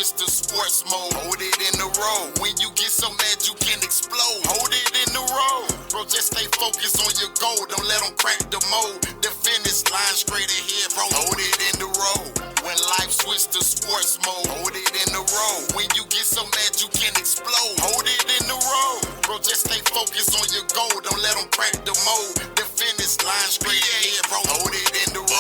switch to sports mode. Hold it in the road. When you get so mad you can explode. Hold it in the road. Bro, just stay focused on your goal. Don't let them crack the mold. The finish line straight ahead, bro. Hold it in the road. When life switch to sports mode. Hold it in the road. When you get so mad you can explode. Hold it in the road. Bro, just stay focused on your goal. Don't let them crack the mold. The finish line straight ahead, bro. Hold it in the road.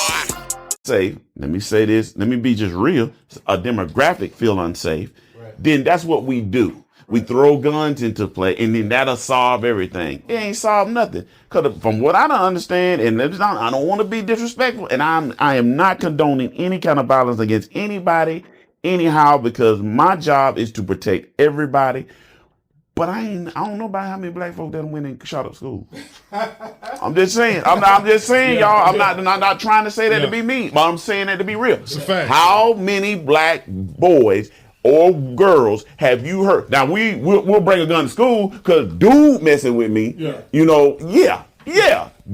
Let me say this, let me be just real. A demographic feel unsafe, then that's what we do. We throw guns into play, and then that'll solve everything. It ain't solved nothing. Because from what I don't understand, and I don't want to be disrespectful, and I am not condoning any kind of violence against anybody, anyhow, because my job is to protect everybody. But I don't know about how many black folk that went and shot up school. I'm just saying. I'm just saying, y'all. I'm not trying to say that to be mean, but I'm saying that to be real. It's a fact. How many black boys or girls have you heard? Now we'll bring a gun to school because dude messing with me. Yeah. You know,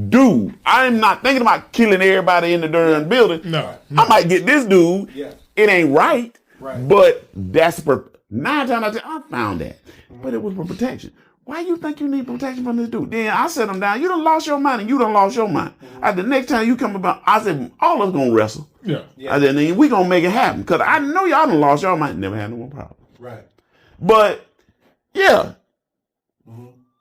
dude. I'm not thinking about killing everybody in the darn building. No. I might get this dude. Yeah. It ain't right. But that's 9 times out of 10, I found that. But it was for protection. Why you think you need protection from this dude? Then I set him down. You done lost your mind and you done lost your mind. The next time you come about, I said, all of us gonna wrestle. Yeah. I said, then we gonna make it happen. Cause I know y'all done lost your mind. Never had no more problem. Right. But yeah.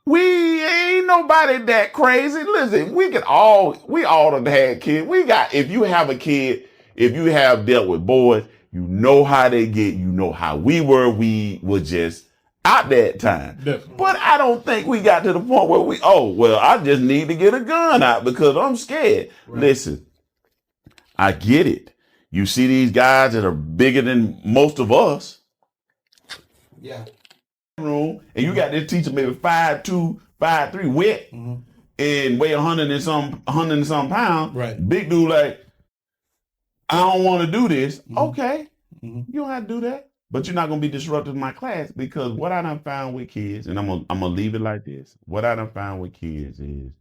We ain't nobody that crazy. Listen, we all done had kids. If you have a kid, if you have dealt with boys, you know how they get, you know how we were just out that time. Definitely. But I don't think we got to the point where I just need to get a gun out because I'm scared. Right. Listen, I get it. You see these guys that are bigger than most of us. Yeah. Room, and you got this teacher maybe 5'2", 5'3", wet, and weigh 100 and some pounds. Right. Big dude like, I don't want to do this. Okay. You don't have to do that. But you're not going to be disruptive in my class because what I done found with kids, and I'm gonna leave it like this. What I done found with kids is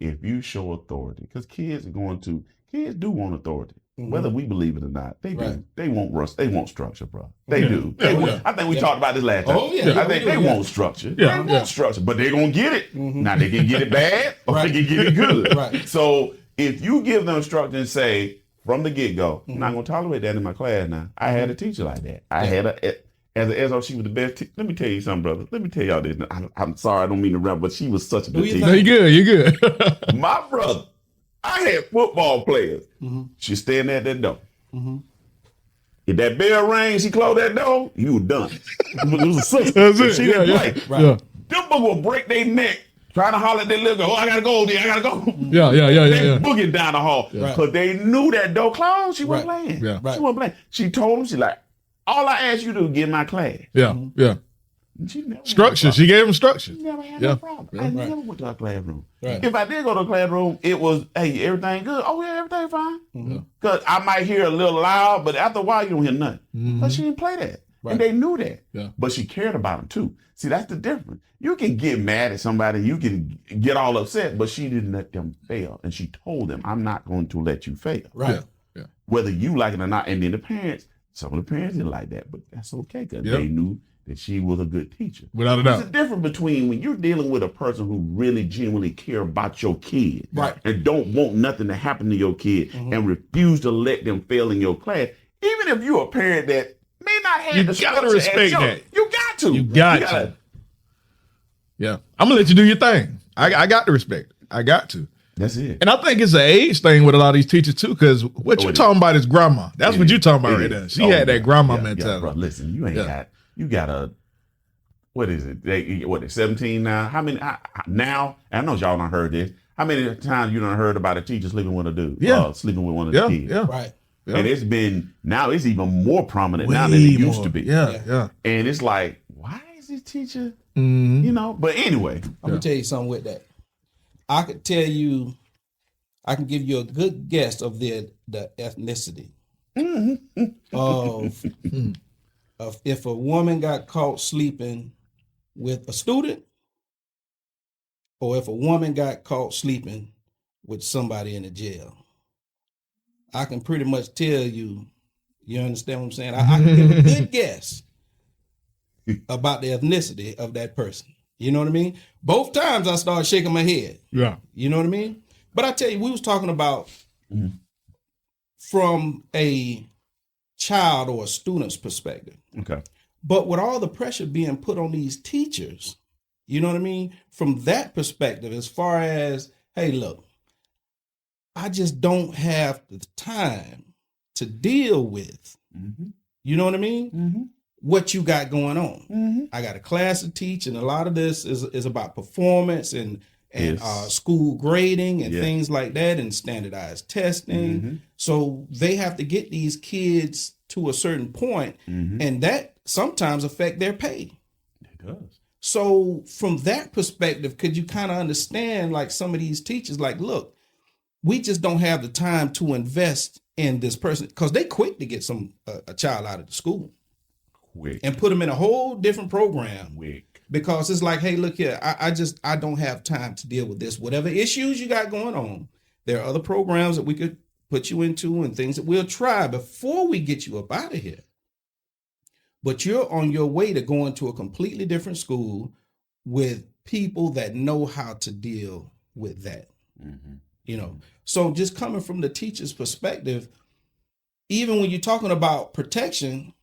if you show authority, because kids do want authority. Whether we believe it or not, they do. They want structure, bro. They do. I think we talked about this last time. Oh, yeah. I think they want structure. Yeah. They want structure, but they're going to get it. Now, they can get it bad or they can get it good. Right. So if you give them structure and say, from the get-go, I'm not going to tolerate that in my class now. I had a teacher like that. I had as an SO, she was the best teacher. Let me tell you something, brother. Let me tell y'all this. I'm sorry, I don't mean to rap, but she was such a good teacher. No, you're good. My brother, I had football players. She standing at that door. If that bell rang, she closed that door, you were done. It was a sister. That's it. She didn't play. Right. Yeah. Them boys will break their neck trying to holler at their little girl. Oh, I gotta go, I gotta go. Yeah. They booging down the hall because they knew that door closed. She wasn't playing. Yeah. She wasn't playing. She told him, she like, all I asked you to do is get in my class. Yeah. She never Structure. She gave him structure. Never had no problem. I never went to a classroom. Right. If I did go to a classroom, it was, hey, everything good? Oh, yeah, everything fine. Because I might hear a little loud, but after a while, you don't hear nothing. But she didn't play that. And they knew that. Yeah. But she cared about them, too. See, that's the difference. You can get mad at somebody. You can get all upset, but she didn't let them fail. And she told them, I'm not going to let you fail. Right. Yeah. Whether you like it or not. And then the parents, some of the parents didn't like that, but that's okay because they knew that she was a good teacher. Without a There's doubt. a difference between when you're dealing with a person who really genuinely care about your kid and don't want nothing to happen to your kid and refuse to let them fail in your class, even if you're a parent that may not have You the gotta structure respect at that. You got to. You got to. Yeah. I'm going to let you do your thing. I got to respect it. I got to. That's it. And I think it's an age thing with a lot of these teachers too, because what you're talking about is grandma. That's what you're talking about right there. She had that grandma mentality. Yeah, bro, listen, you ain't got a, what is it? They're 17 now? How many, now, I know y'all done heard this. How many times you done heard about a teacher sleeping with a dude? Sleeping with one of the kids? Yeah. Right. Yeah. And now it's even more prominent now than it used to be. Yeah. And it's like, why is this teacher, you know? But anyway. I'm going to tell you something with that. I could tell you, I can give you a good guess of the ethnicity of if a woman got caught sleeping with a student or if a woman got caught sleeping with somebody in a jail. I can pretty much tell you You understand what I'm saying? I can give a good guess about the ethnicity of that person. You know what I mean? Both times I started shaking my head. Yeah. You know what I mean? But I tell you, we was talking about from a child or a student's perspective. Okay. But with all the pressure being put on these teachers, you know what I mean? From that perspective, as far as, hey, look, I just don't have the time to deal with, you know what I mean? What you got going on. I got a class to teach, and a lot of this is about performance and school grading and things like that, and standardized testing. So they have to get these kids to a certain point, and that sometimes affect their pay. It does. So from that perspective, could you kind of understand, like, some of these teachers, like, look, we just don't have the time to invest in this person, because they quick to get a child out of the school and put them in a whole different program. Because it's like, hey, look here, I don't have time to deal with this. Whatever issues you got going on, there are other programs that we could put you into and things that we'll try before we get you up out of here. But you're on your way to going to a completely different school with people that know how to deal with that. You know, so just coming from the teacher's perspective, even when you're talking about protection,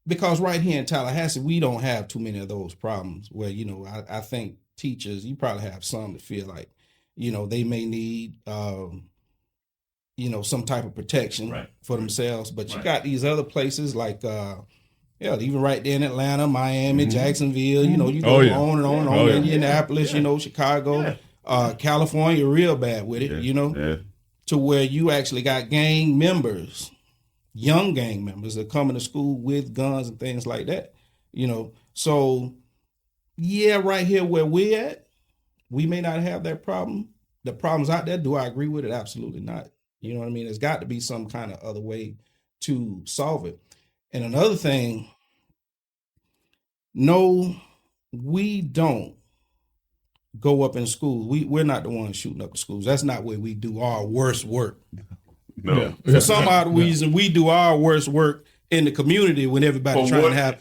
because right here in Tallahassee, we don't have too many of those problems where, you know, I think teachers, you probably have some that feel like, you know, they may need, you know, some type of protection for themselves. But you got these other places like, even right there in Atlanta, Miami, Jacksonville, you know, you go on and on and on, Indianapolis, you know, Chicago, California, real bad with it, you know, to where you actually got gang members, young gang members that come into school with guns and things like that, you know. So, right here where we're at, we may not have that problem. The problem's out there. Do I agree with it? Absolutely not. You know what I mean? There's got to be some kind of other way to solve it. And another thing, no, we don't go up in schools. We're not the ones shooting up the schools. That's not where we do our worst work. No. For some odd reason, we do our worst work in the community when everybody's trying to have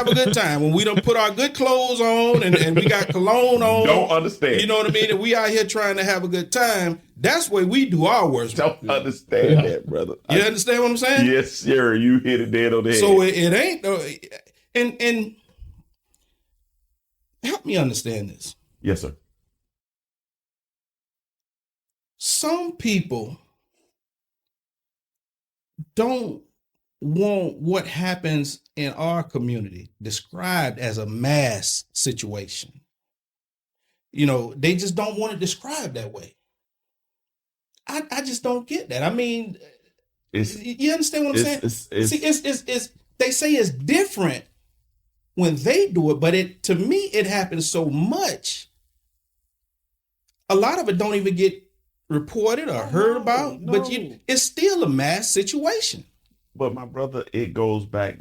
a good time. When we don't put our good clothes on and we got cologne on. Don't understand. You know what I mean? And we out here trying to have a good time. That's where we do our worst work. Don't understand that, brother. You understand what I'm saying? Yes, sir. You hit it dead on the head. So it ain't, and help me understand this. Yes, sir. Some people don't want what happens in our community described as a mass situation. You know, they just don't want it described that way. I just don't get that. I mean, you understand what I'm saying? See, they say it's different when they do it, but to me, it happens so much. A lot of it don't even get reported or heard about, but it's still a mass situation. But my brother, it goes back.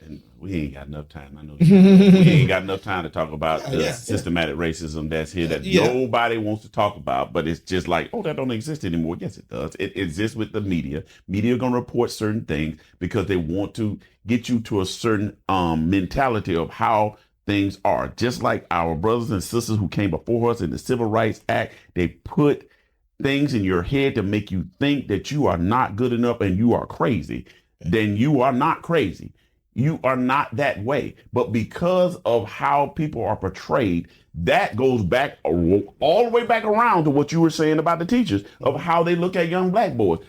And we ain't got enough time. I know we ain't got enough time to talk about the systematic racism that's here that nobody wants to talk about. But it's just like, that don't exist anymore. Yes, it does. It exists with the media. Media are gonna report certain things because they want to get you to a certain mentality of how things are. Just like our brothers and sisters who came before us in the Civil Rights Act, they put things in your head to make you think that you are not good enough and you are crazy. Then you are not crazy. You are not that way. But because of how people are portrayed, that goes back all the way back around to what you were saying about the teachers, of how they look at young black boys.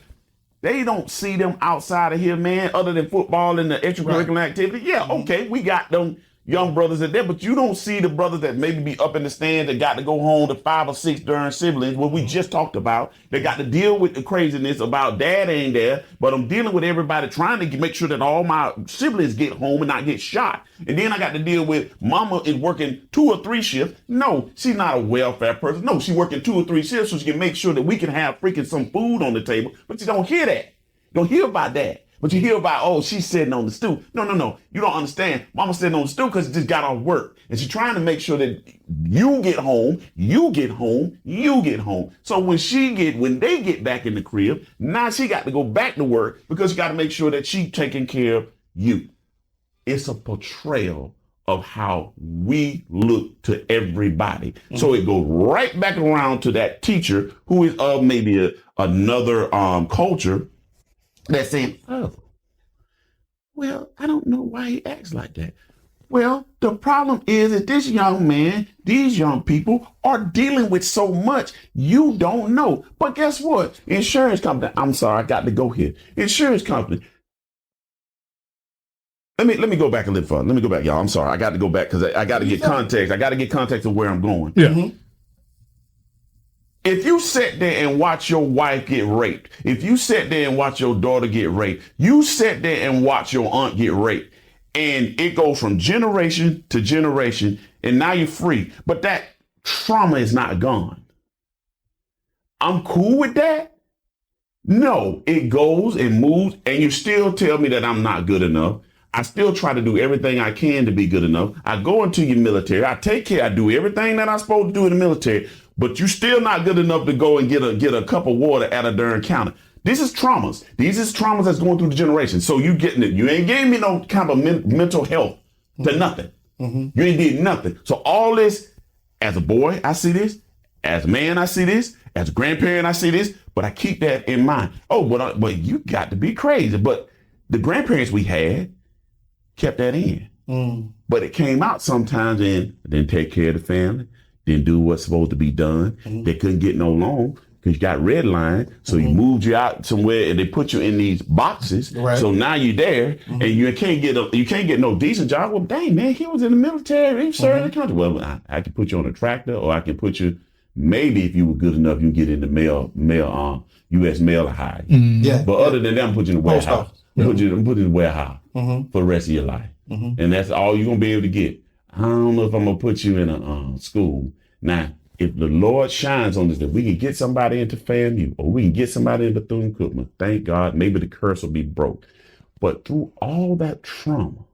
They don't see them outside of here, man, other than football and the extracurricular activity. Yeah, okay, we got them young brothers in there, but you don't see the brothers that maybe be up in the stands that got to go home to 5 or 6 darn siblings, what we just talked about. They got to deal with the craziness about dad ain't there, but I'm dealing with everybody trying to make sure that all my siblings get home and not get shot. And then I got to deal with mama is working 2 or 3 shifts. No, she's not a welfare person. No, she's working 2 or 3 shifts so she can make sure that we can have freaking some food on the table. But you don't hear that. Don't hear about that. But you hear about, oh, she's sitting on the stool. No. You don't understand. Mama's sitting on the stool because she just got off work. And she's trying to make sure that you get home. So when they get back in the crib, now she got to go back to work because she got to make sure that she's taking care of you. It's a portrayal of how we look to everybody. Mm-hmm. So it goes right back around to that teacher who is of maybe another culture that's saying, oh, well, I don't know why he acts like that. Well, the problem is that this young man, these young people are dealing with so much you don't know. But guess what? Insurance company, I'm sorry, I got to go here. Insurance company. Let me go back a little further. Let me go back, y'all. I'm sorry. I got to go back because I got to get context. I got to get context of where I'm going. Yeah. Mm-hmm. If you sit there and watch your wife get raped, if you sit there and watch your daughter get raped, you sit there and watch your aunt get raped, and it goes from generation to generation, and now you're free. But that trauma is not gone. I'm cool with that. No, it goes and moves, and you still tell me that I'm not good enough. I still try to do everything I can to be good enough. I go into your military. I take care. I do everything that I'm supposed to do in the military. But you still not good enough to go and get a cup of water at a darn counter. This is traumas. These is traumas that's going through the generation. So you getting it. You ain't gave me no kind of mental health to nothing. Mm-hmm. You ain't did nothing. So all this, as a boy, I see this. As a man, I see this. As a grandparent, I see this. But I keep that in mind. Oh, but you got to be crazy. But the grandparents we had kept that in. Mm. But it came out sometimes and didn't take care of the family, didn't do what's supposed to be done. Mm-hmm. They couldn't get no loan because you got redlined. So you moved you out somewhere and they put you in these boxes. Right. So now you're there and you can't get no decent job. Well, dang, man, he was in the military. He served the country. Well, I can put you on a tractor or I can put you, maybe if you were good enough, you can get in the U.S. mail hire. Mm-hmm. Yeah. But other than that, I'm putting you in the warehouse. I'm putting you in the warehouse for the rest of your life. Mm-hmm. And that's all you're going to be able to get. I don't know if I'm going to put you in a school. Now, if the Lord shines on us that we can get somebody into FAMU or we can get somebody into Bethune-Cookman, thank God, maybe the curse will be broke. But through all that trauma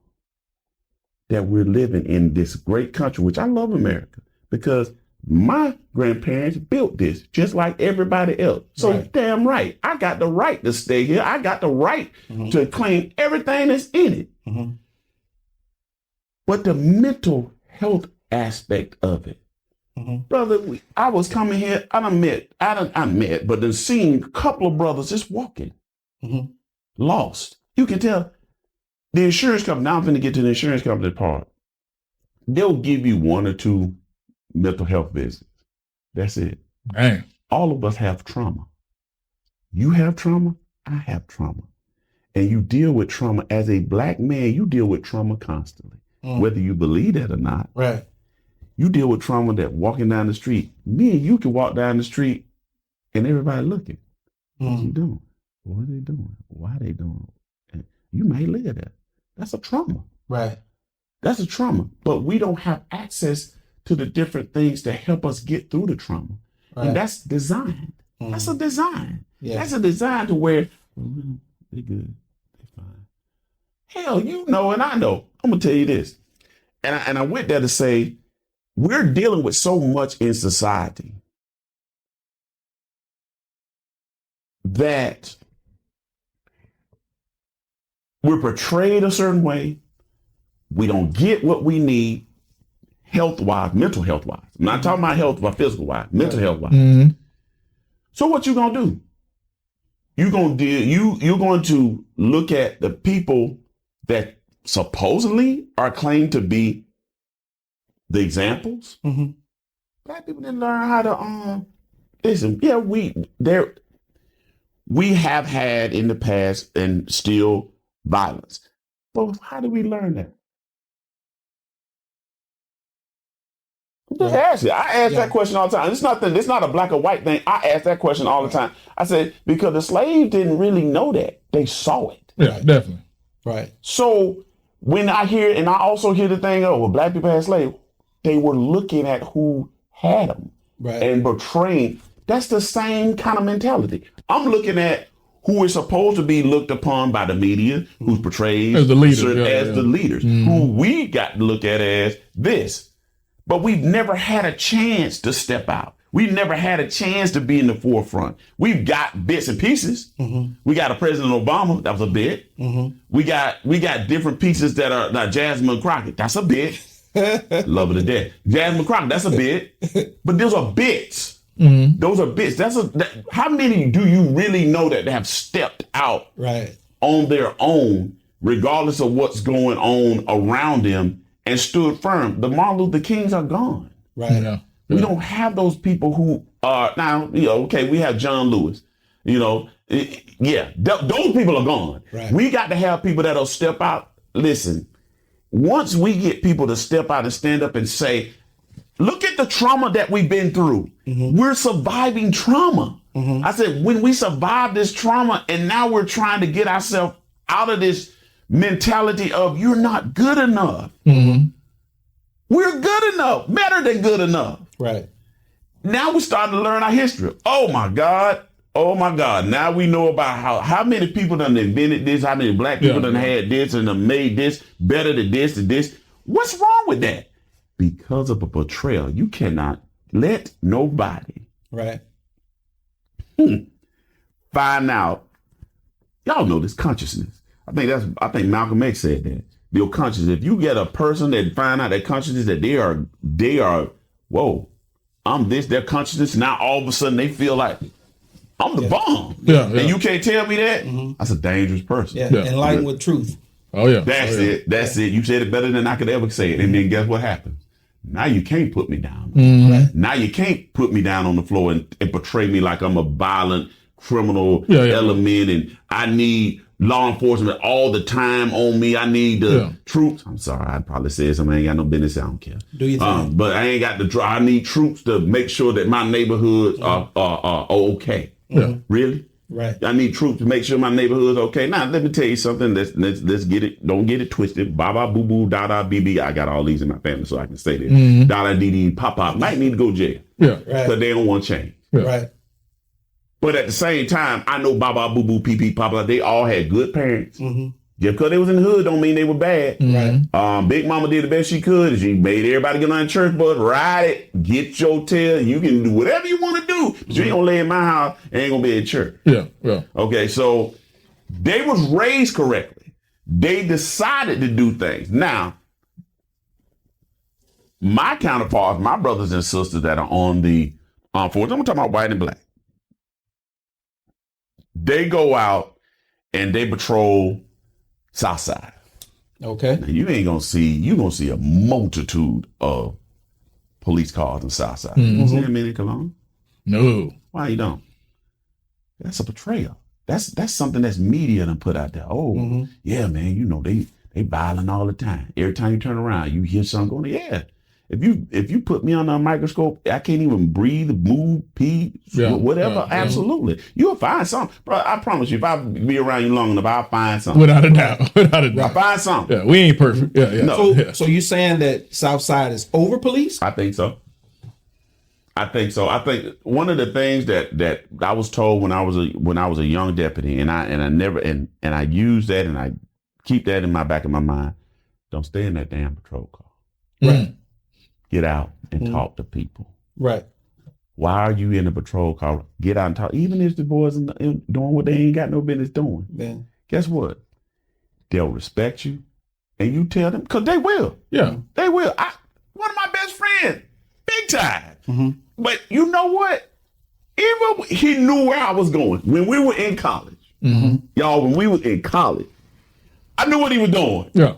that we're living in this great country, which I love America, because my grandparents built this just like everybody else. So damn right, I got the right to stay here. I got the right to claim everything that's in it. Mm-hmm. But the mental health aspect of it, brother, I was coming here, I met, but then seen a couple of brothers just walking, lost. You can tell the insurance company, now I'm going to get to the insurance company part. They'll give you 1 or 2 mental health visits. That's it. Man. All of us have trauma. You have trauma, I have trauma. And you deal with trauma as a black man, you deal with trauma constantly. Whether you believe that or not. Right. You deal with trauma that walking down the street, me and you can walk down the street and everybody looking. What you doing? What are they doing? Why are they doing it? And you may live there. That's a trauma. Right. That's a trauma. But we don't have access to the different things to help us get through the trauma. Right. And that's designed. That's a design. Yeah. That's a design to where they're good. They're fine. Hell, you know and I know. I'm going to tell you this. And I went there to say, we're dealing with so much in society that we're portrayed a certain way. We don't get what we need health-wise, mental health-wise. I'm not talking about health-wise, physical-wise, mental health-wise. Mm-hmm. So what you going to do? You're going to look at the people that supposedly are claimed to be the examples. Mm-hmm. Black people didn't learn how to listen. Yeah, we have had in the past and still violence. But how do we learn that? Just ask it. I ask that question all the time. It's not a black or white thing. I ask that question all the time. I said, because the slaves didn't really know that. They saw it. Yeah, definitely. Right. So when I hear, and I also hear the thing, oh, well, black people had slaves, they were looking at who had them and portraying. That's the same kind of mentality. I'm looking at who is supposed to be looked upon by the media, who's portrayed as the leaders, the leaders, who we got to look at as this. But we've never had a chance to step out. We've never had a chance to be in the forefront. We've got bits and pieces. We got a President Obama, that was a bit. We got different pieces that are like Jasmine Crockett, that's a bit. Love her to death. Jasmine Crockett, that's a bit. But those are bits. Those are bits. How many do you really know that have stepped out on their own, regardless of what's going on around them, and stood firm? The Martin Luther Kings are gone. We don't have those people who are now, okay, we have John Lewis, those people are gone. We got to have people that'll step out. Listen, once we get people to step out and stand up and say, look at the trauma that we've been through. We're surviving trauma. I said, when we survive this trauma and now we're trying to get ourselves out of this mentality of you're not good enough. We're good enough, better than good enough. Now we're starting to learn our history. Oh my God. Now we know about how many people done invented this, how many black people done had this and done made this better than this and this. What's wrong with that? Because of a betrayal. You cannot let nobody find out. Y'all know this consciousness. I think Malcolm X said that. Your consciousness. If you get a person that find out that consciousness that they are, whoa, I'm this, their consciousness. Now all of a sudden they feel like I'm the bomb. And you can't tell me that. That's a dangerous person. Enlightened with truth. That's it. That's it. You said it better than I could ever say it. And then guess what happens? Now you can't put me down. Now you can't put me down on the floor and portray me like I'm a violent criminal element and I need law enforcement all the time on me. I need the troops. I'm sorry, I probably said something. I ain't got no business. I don't care. Do you think? But I ain't got I need troops to make sure that my neighborhoods are okay. Really? I need troops to make sure my neighborhood's okay. Now, let me tell you something. Let's get it. Don't get it twisted. Baba, boo, boo, da, da, bb. I got all these in my family, so I can say this. Da, da, dee, dee, pop, pop. Might need to go to jail. Because they don't want change. But at the same time, I know Baba, boo, boo, pee, pee, papa. They all had good parents. Just because they was in the hood don't mean they were bad. Big Mama did the best she could. She made everybody get on the church bus, ride it, get your tail. You can do whatever you want to do. But you ain't gonna lay in my house and ain't gonna be at church. Okay, so they was raised correctly. They decided to do things. Now, my counterparts, my brothers and sisters that are on the armed forces, I'm talking about white and black. They go out and they patrol Southside. Okay. Now, you're gonna see a multitude of police cars in Southside. You see them in Cologne? No. Why you don't? That's a betrayal. That's something that's media done put out there. Oh, yeah, man, they violent all the time. Every time you turn around, you hear something going, yeah. If you put me under a microscope, I can't even breathe, move, pee, whatever. Absolutely. You'll find something. Bro, I promise you, if I be around you long enough, I'll find something. Without a doubt. I'll find something. Yeah, we ain't perfect. No. So you're saying that Southside is over policed? I think so. I think one of the things that I was told when I was a young deputy, and I use that and I keep that in my back of my mind. Don't stay in that damn patrol car. Right. Get out and talk to people. Right. Why are you in a patrol car? Get out and talk. Even if the boys are doing what they ain't got no business doing. Man. Guess what? They'll respect you. And you tell them, because they will. Yeah. They will. One of my best friends, big time. But you know what? Even he knew where I was going. When we were in college, y'all, when we was in college, I knew what he was doing. Yeah.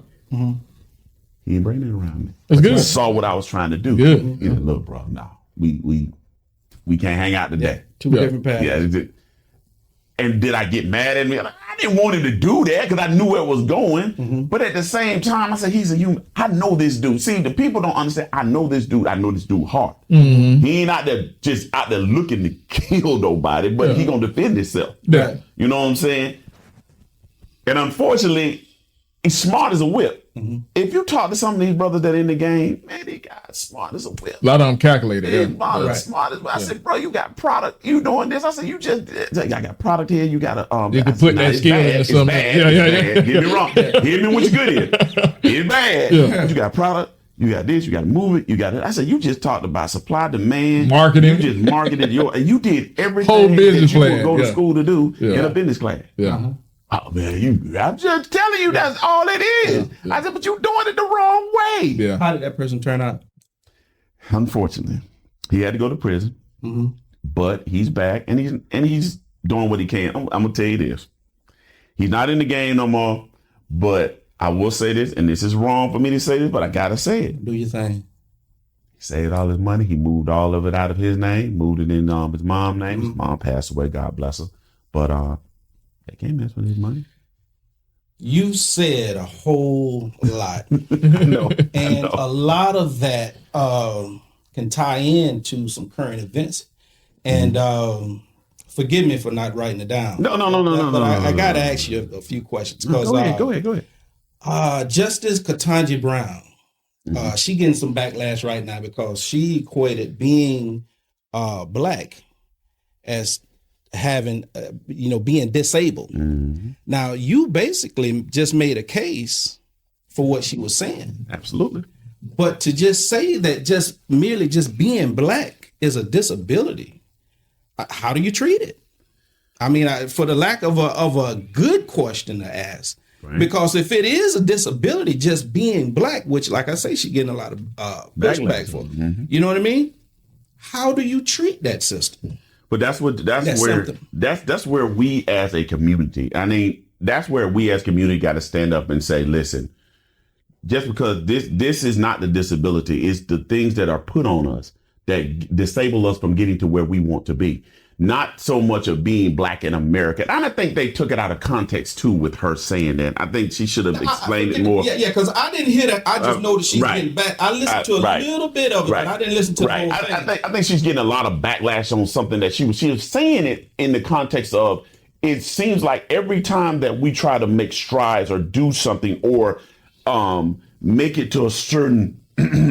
He didn't bring that around me. That's good. He saw what I was trying to do. Good. Look, bro, no. We can't hang out today. Two different paths. Yeah. And did I get mad at me? I didn't want him to do that because I knew where it was going. But at the same time, I said, he's a human. I know this dude. See, the people don't understand. I know this dude. I know this dude hard. He ain't out there just out there looking to kill nobody, but he gonna defend himself. Yeah. You know what I'm saying? And unfortunately, he's smart as a whip. If you talk to some of these brothers that in the game, man, they got smart as a whip. A lot of them calculated. Smart as well. I said, bro, you got product. You doing this? I said, you just, I got product here. You got to, you can put that skill in something. Yeah. Get me wrong. Hit me what you good in. It's bad. Yeah. You got product. You got this. You got to move it. You got it. I said, you just talked about supply, demand, marketing. You just marketed and you did everything whole business that you plan. would go to school to do in a business class. Yeah. Oh man, I'm just telling you that's all it is. I said, but you doing it the wrong way. Yeah. How did that person turn out? Unfortunately, he had to go to prison, but he's back and he's doing what he can. I'm gonna tell you this: he's not in the game no more. But I will say this, and this is wrong for me to say this, but I gotta say it. Do your thing. He saved all his money. He moved all of it out of his name, moved it in his mom's name. His mom passed away. God bless her. But they can't mess with his money. You said a whole lot. No, and a lot of that can tie into some current events. And forgive me for not writing it down. No. But I got to ask you a few questions. Go ahead. Justice Ketanji Brown, she getting some backlash right now because she equated being black as having, being disabled. Now, you basically just made a case for what she was saying. Absolutely. But to just say that just merely being black is a disability, how do you treat it? I mean, for the lack of a good question to ask, right. Because if it is a disability, just being black, which, like I say, she's getting a lot of pushback for. You know what I mean? How do you treat that system? But that's where we as a community, I mean, that's where we as community got to stand up and say, listen, just because this is not the disability, it's the things that are put on us that disable us from getting to where we want to be. Not so much of being black in America. And I think they took it out of context too with her saying that. I think she should have explained it more. Yeah, because I didn't hear that. I just know that she's getting back. I listened to a little bit of it, but I didn't listen to the whole thing. I think she's getting a lot of backlash on something that she was saying it in the context of, it seems like every time that we try to make strides or do something or make it to a certain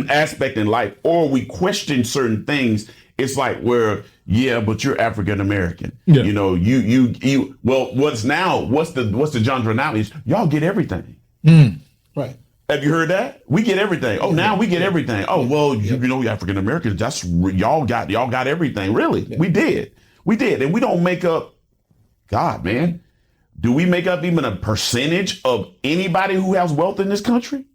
aspect in life, or we question certain things, it's like but you're African American. Yeah. What's the genre now is y'all get everything. Right. Have you heard that? We get everything. Oh, now we get everything. Oh, well, African Americans, that's y'all got everything. Really? Yeah. We did. And we don't make up, God, man. Do we make up even a percentage of anybody who has wealth in this country?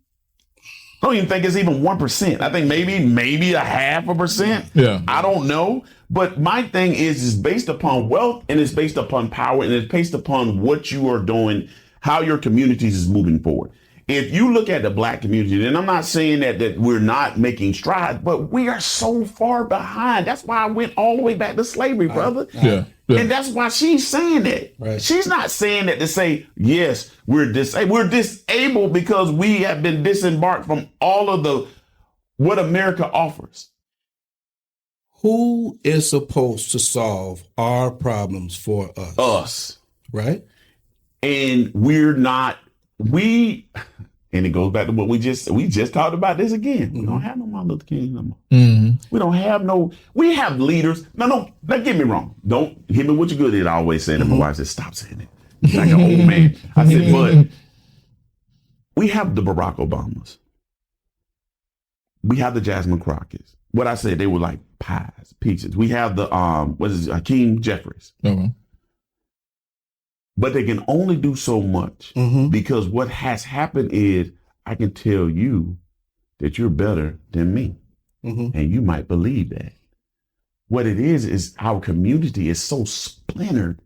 I don't even think it's even 1%. I think maybe 0.5%. Yeah. I don't know. But my thing is based upon wealth, and it's based upon power, and it's based upon what you are doing, how your communities is moving forward. If you look at the black community, and I'm not saying that we're not making strides, but we are so far behind. That's why I went all the way back to slavery, brother. Yeah. And that's why she's saying that. Right. She's not saying that to say, yes, we're disabled. We're disabled because we have been disembarked from all of what America offers. Who is supposed to solve our problems for us? Us. Right? And we're not, and it goes back to what we just talked about this again. We don't have no Martin Luther King no more. We don't have we have leaders. No, don't get me wrong. Don't hit me what you good at. I always say that. My wife said, stop saying it. Like an old man. I said, but we have the Barack Obamas. We have the Jasmine Crockett's. What I said, they were like pies, peaches. We have the, Hakeem Jeffries. But they can only do so much because what has happened is I can tell you that you're better than me. And you might believe that. What it is our community is so splintered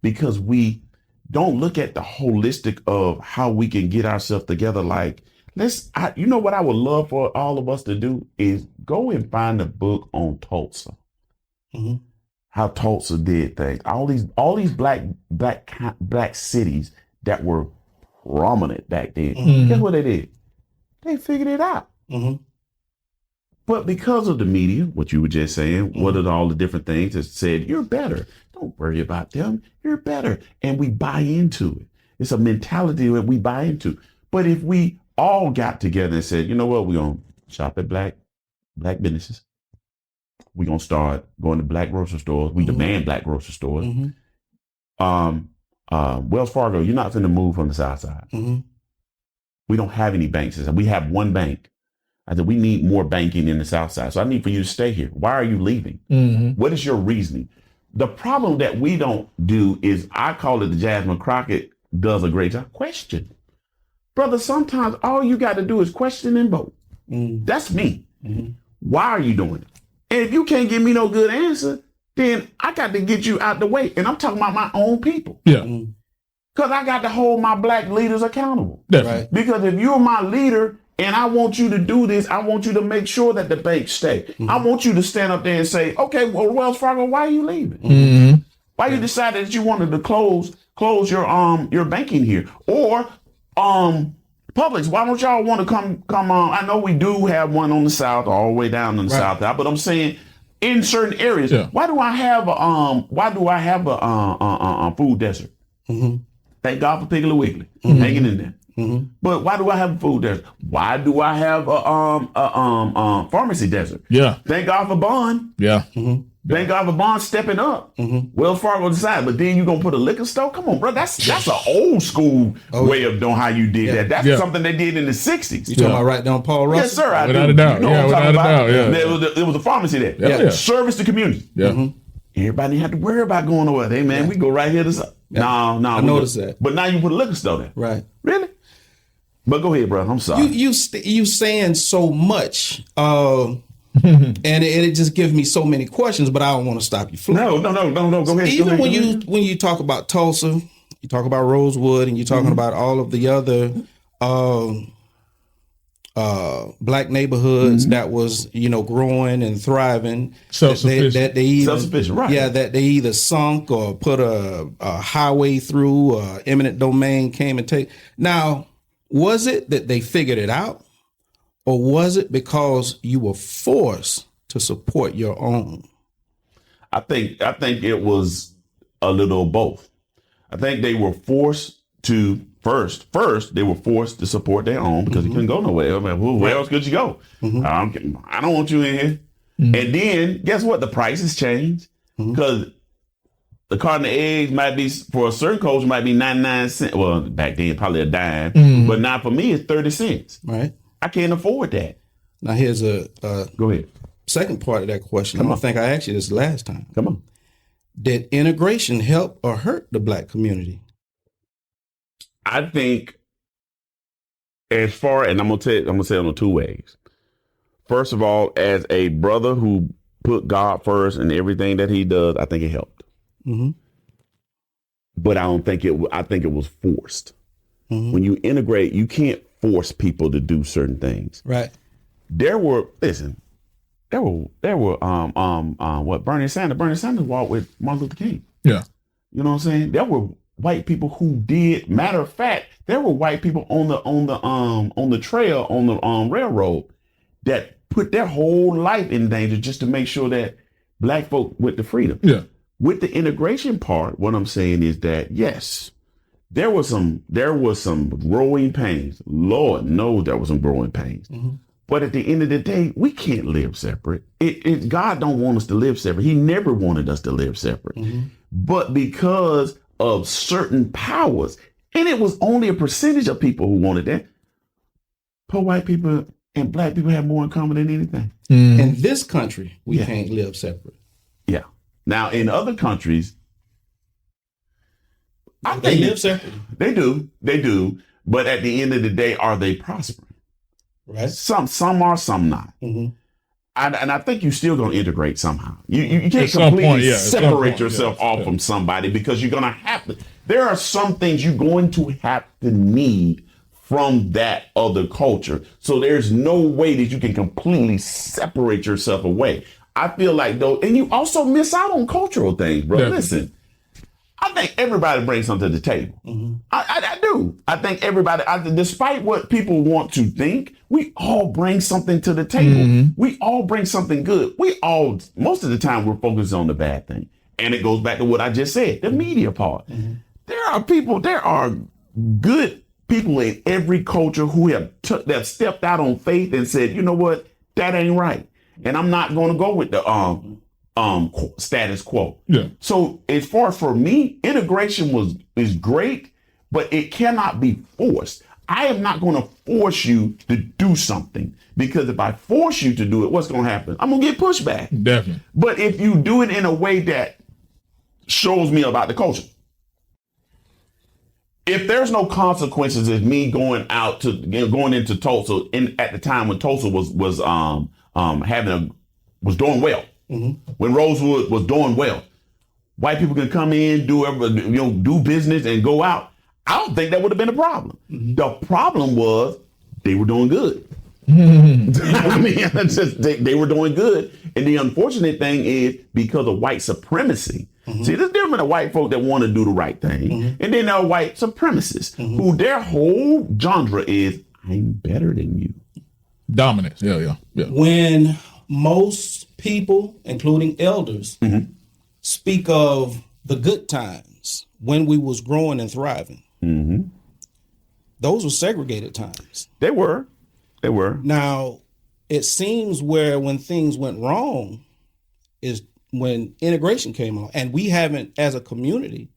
because we don't look at the holistic of how we can get ourselves together. Like, you know what I would love for all of us to do is go and find a book on Tulsa. How Tulsa did things. All these black cities that were prominent back then. Guess what they did? They figured it out. But because of the media, what you were just saying, what are all the different things that said, you're better. Don't worry about them. You're better. And we buy into it. It's a mentality that we buy into. But if we all got together and said, you know what, we're going to shop at black businesses. We're going to start going to black grocery stores. We demand black grocery stores. Wells Fargo, you're not finna move from the South Side. We don't have any banks. We have one bank. I said, we need more banking in the South Side. So I need for you to stay here. Why are you leaving? What is your reasoning? The problem that we don't do is, I call it the Jasmine Crockett does a great job. Question. Brother, sometimes all you got to do is question and vote. That's me. Why are you doing it? And if you can't give me no good answer, then I got to get you out the way. And I'm talking about my own people. Yeah. Because I got to hold my black leaders accountable. Definitely. Because if you're my leader and I want you to do this, I want you to make sure that the banks stay. I want you to stand up there and say, okay, well, Wells Fargo, why are you leaving? Why you decided that you wanted to close your banking here? Or Publix, why don't y'all want to come on? I know we do have one on the South, all the way down in the South, but I'm saying in certain areas, why do I have a food desert? Thank God for Piggly Wiggly hanging in there. But why do I have a food desert? Why do I have a pharmacy desert? Yeah. Thank God for Bond. Yeah. Thank God for Bond stepping up. Wells Fargo decided, but then you gonna put a liquor store? Come on, bro. That's an old school way of doing how you did that. That's something they did in the 60s. You talking about right down Paul Russell? Yes, sir. I Without do. a doubt. You know what I'm talking about? Yeah. There was a pharmacy there. Yeah. Service the community. Yeah. Everybody didn't have to worry about going nowhere. Hey, man, we go right here to No. I noticed that. But now you put a liquor store there. Right. Really? But go ahead, bro. I'm sorry. You saying so much, and it just gives me so many questions. But I don't want to stop you. No. Go ahead. Even when you talk about Tulsa, you talk about Rosewood, and you're talking about all of the other black neighborhoods that was growing and thriving. Self-sufficient. Right? Yeah, that they either sunk or put a highway through. Eminent domain came and take. Now, was it that they figured it out, or was it because you were forced to support your own? I think it was a little of both. I think they were forced to first they were forced to support their own because they couldn't go nowhere. I mean, where else could you go? I don't want you in here. And then guess what? The prices changed because the carton of eggs might be, for a certain culture, might be 99 cents. Well, back then probably a dime, but now for me it's 30 cents. Right. I can't afford that. Now here's a Go ahead. second part of that question. I think I asked you this last time. Come on. Did integration help or hurt the black community? I think, and I'm gonna say it in two ways. First of all, as a brother who put God first in everything that he does, I think it helped. But I don't think I think it was forced. When you integrate, you can't force people to do certain things. Right. There were what Bernie Sanders walked with Martin Luther King. Yeah. You know what I'm saying? There were white people who did. Matter of fact, there were white people on the trail, on the railroad, that put their whole life in danger just to make sure that black folk went to freedom. Yeah. With the integration part, what I'm saying is that yes, there was some growing pains. Lord knows there was some growing pains. But at the end of the day, we can't live separate. God don't want us to live separate. He never wanted us to live separate. But because of certain powers, and it was only a percentage of people who wanted that, poor white people and black people have more in common than anything. In this country, we can't live separate. Yeah. Now, in other countries, I They think live separate. They do. But at the end of the day, are they prospering? Right. Some are, some not. And I think you're still going to integrate somehow. You can't At some completely point, yeah. At some separate point, yourself yeah. off from somebody, because you're going to have to. There are some things you're going to have to need from that other culture. So there's no way that you can completely separate yourself away. I feel like though, and you also miss out on cultural things, bro. Definitely. Listen, I think everybody brings something to the table. I do. I think everybody, despite what people want to think, we all bring something to the table. We all bring something good. Most of the time, we're focused on the bad thing. And it goes back to what I just said, the media part. There are good people in every culture who have stepped out on faith and said, you know what, that ain't right, and I'm not going to go with the status quo. Yeah. So as far as for me, integration is great, but it cannot be forced. I am not going to force you to do something, because if I force you to do it, what's going to happen? I'm going to get pushback. Definitely. But if you do it in a way that shows me about the culture, if there's no consequences of me going into Tulsa at the time when Tulsa was doing well, when Rosewood was doing well, white people can come in, do business and go out. I don't think that would have been a problem. The problem was they were doing good. I mean, they were doing good. And the unfortunate thing is, because of white supremacy, see, there's different of white folk that want to do the right thing. And then there are white supremacists who their whole genre is, I'm better than you. Dominance. Yeah. When most people, including elders, speak of the good times when we was growing and thriving, those were segregated times. They were. Now, it seems when things went wrong is when integration came on, and we haven't, as a community,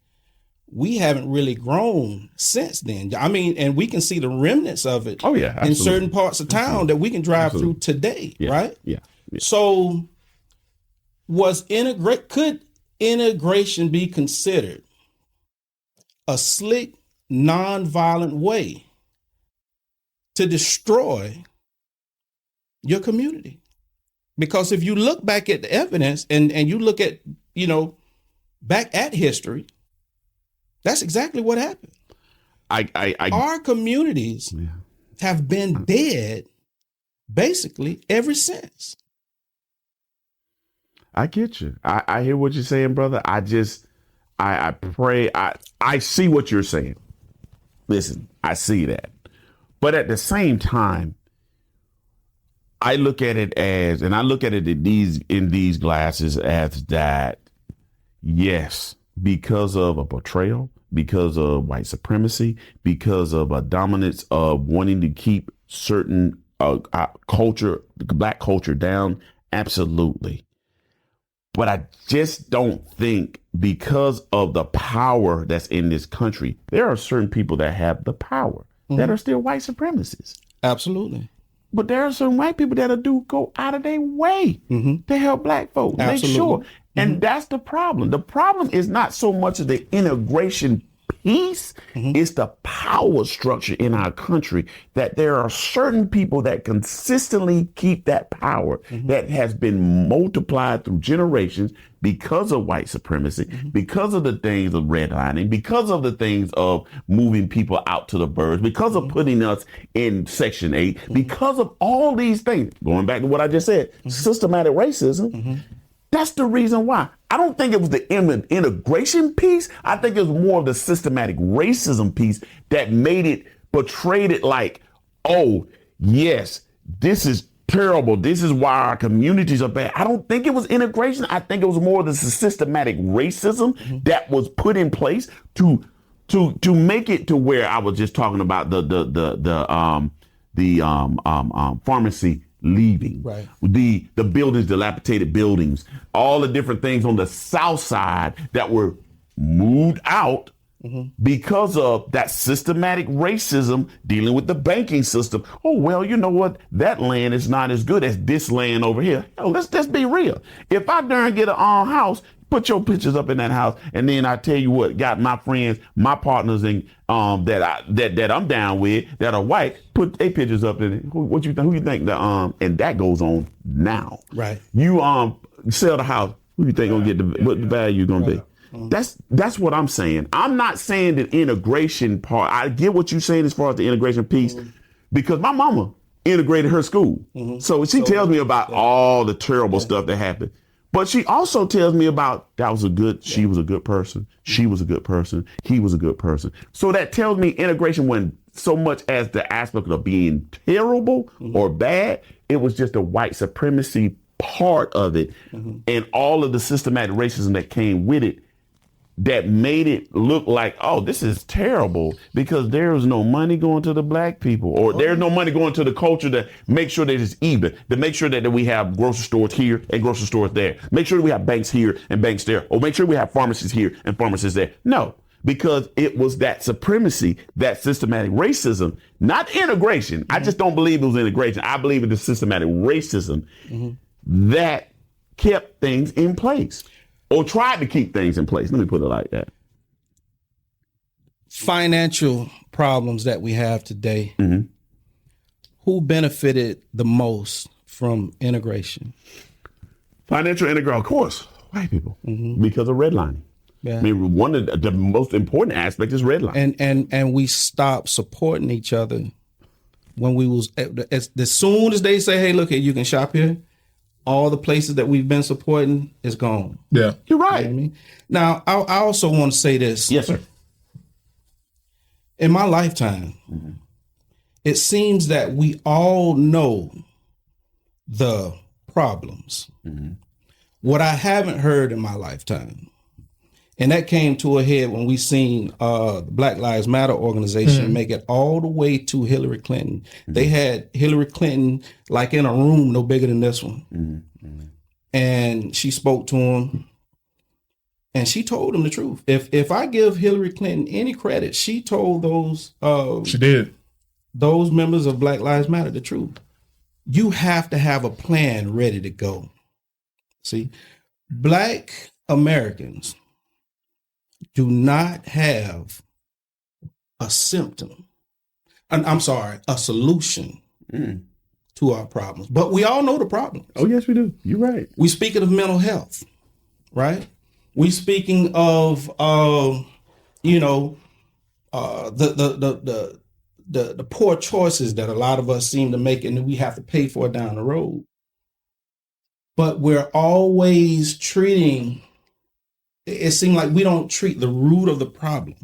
we haven't really grown since then. I mean, and we can see the remnants of it in certain parts of town that we can drive through today, right? Yeah. So could integration be considered a slick, nonviolent way to destroy your community? Because if you look back at the evidence and you look at, back at history, that's exactly what happened. Our communities have been dead basically ever since. I get you. I hear what you're saying, brother. I pray. I see what you're saying. Listen, I see that. But at the same time, I look at it in these glasses as that, yes, because of a betrayal, because of white supremacy, because of a dominance of wanting to keep certain culture, black culture down, absolutely. But I just don't think, because of the power that's in this country, there are certain people that have the power that are still white supremacists. Absolutely. But there are some white people that do go out of their way to help black folks. Absolutely. Make sure. And that's the problem. The problem is not so much of the integration piece, it's the power structure in our country, that there are certain people that consistently keep that power that has been multiplied through generations because of white supremacy, because of the things of redlining, because of the things of moving people out to the burbs, because of putting us in Section 8, because of all these things. Going back to what I just said, systematic racism. That's the reason why. I don't think it was the integration piece. I think it was more of the systematic racism piece that portrayed it like, oh, yes, this is terrible. This is why our communities are bad. I don't think it was integration. I think it was more of the systematic racism that was put in place to make it to where I was just talking about the pharmacy leaving, right? The buildings, dilapidated buildings, all the different things on the south side that were moved out because of that systematic racism dealing with the banking system. Oh, well, you know what? That land is not as good as this land over here. Hell, let's just be real. If I darn get a house, put your pictures up in that house, and then I tell you what, got my friends, my partners, and that I'm down with that are white, put their pictures up in it. Who you think and that goes on now. Right. You sell the house. Who you think gonna get what the value gonna be? That's what I'm saying. I'm not saying the integration part. I get what you're saying as far as the integration piece, because my mama integrated her school, so she tells me about all the terrible stuff that happened. But she also tells me about she was a good person. She was a good person. He was a good person. So that tells me integration wasn't so much as the aspect of being terrible or bad. It was just a white supremacy part of it and all of the systematic racism that came with it that made it look like, oh, this is terrible because there is no money going to the black people, or there's no money going to the culture to make sure that it's even, to make sure that we have grocery stores here and grocery stores there, make sure that we have banks here and banks there, or make sure we have pharmacies here and pharmacies there. No, because it was that supremacy, that systematic racism, not integration. I just don't believe it was integration. I believe it was systematic racism that kept things in place. Or tried to keep things in place. Let me put it like that. Financial problems that we have today. Who benefited the most from integration? Financial integration, of course, white people, because of redlining. Yeah. I mean, one of the most important aspects is redlining. And we stopped supporting each other when we was as soon as they say, hey, look here, you can shop here. All the places that we've been supporting is gone. Yeah, you're right. You know what I mean? Now, I also want to say this. Yes, sir. In my lifetime, it seems that we all know the problems. What I haven't heard in my lifetime, and that came to a head when we seen the Black Lives Matter organization make it all the way to Hillary Clinton. They had Hillary Clinton like in a room no bigger than this one. And she spoke to him and she told him the truth. If I give Hillary Clinton any credit, she told those she did. Those members of Black Lives Matter the truth. You have to have a plan ready to go. See, Black Americans do not have a symptom. I'm sorry, a solution to our problems. But we all know the problems. Oh, yes, we do. You're right. We speaking of mental health, right? We speaking of the poor choices that a lot of us seem to make and we have to pay for down the road. But we're always treating. It seems like we don't treat the root of the problem.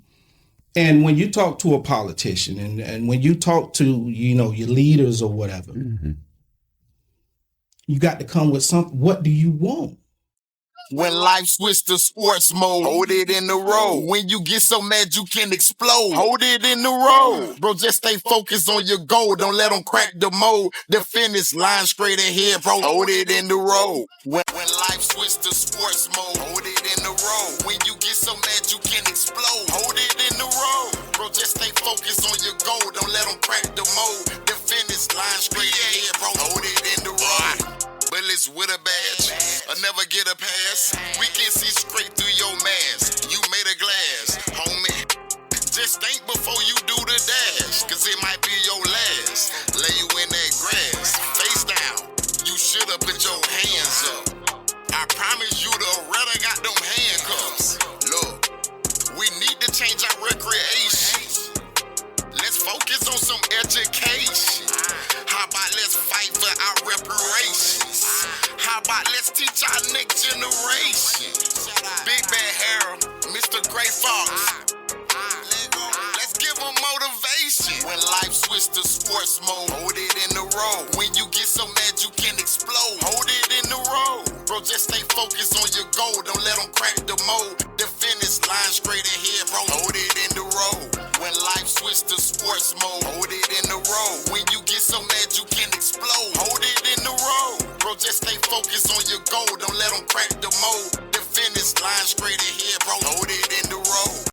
And when you talk to a politician and when you talk to, your leaders or whatever, you got to come with something. What do you want? When life switch to sports mode, hold it in the road. When you get so mad you can explode, hold it in the road. Bro, just stay focused on your goal. Don't let them crack the mold. The finish line straight ahead, bro. Hold it in the road. When life switch to sports mode, hold it in the road. When you get so mad you can explode, hold it in the road. Bro, just stay focused on your goal. Don't let them crack the mold. The finish line straight ahead, bro. Hold it in the road. Bullets with a badge, I'll never get a pass. We can see straight through your mask. You made a glass, homie. Just think before you do the dash, cause it might be your last. Lay you in that grass, face down. You should've put your hands up. I promise you the Retta got them handcuffs. Look, we need to change our recreation. Let's focus on some education. How about let's fight for our reparations? How about let's teach our next generation? Big Bad Harold, Mr. Gray Fox. Let's give them motivation. When life switch to sports mode, hold it in the road. When you get so mad you can explode, hold it in the road. Bro, just stay focused on your goal. Don't let them crack the mold. The finish line straight ahead, bro. Hold it in the road. When life switch to sports mode, hold it in the road. When you get so mad you can explode, hold it in the road. Bro, just stay focused on your goal. Don't let them crack the mold. The finish line straight ahead, bro.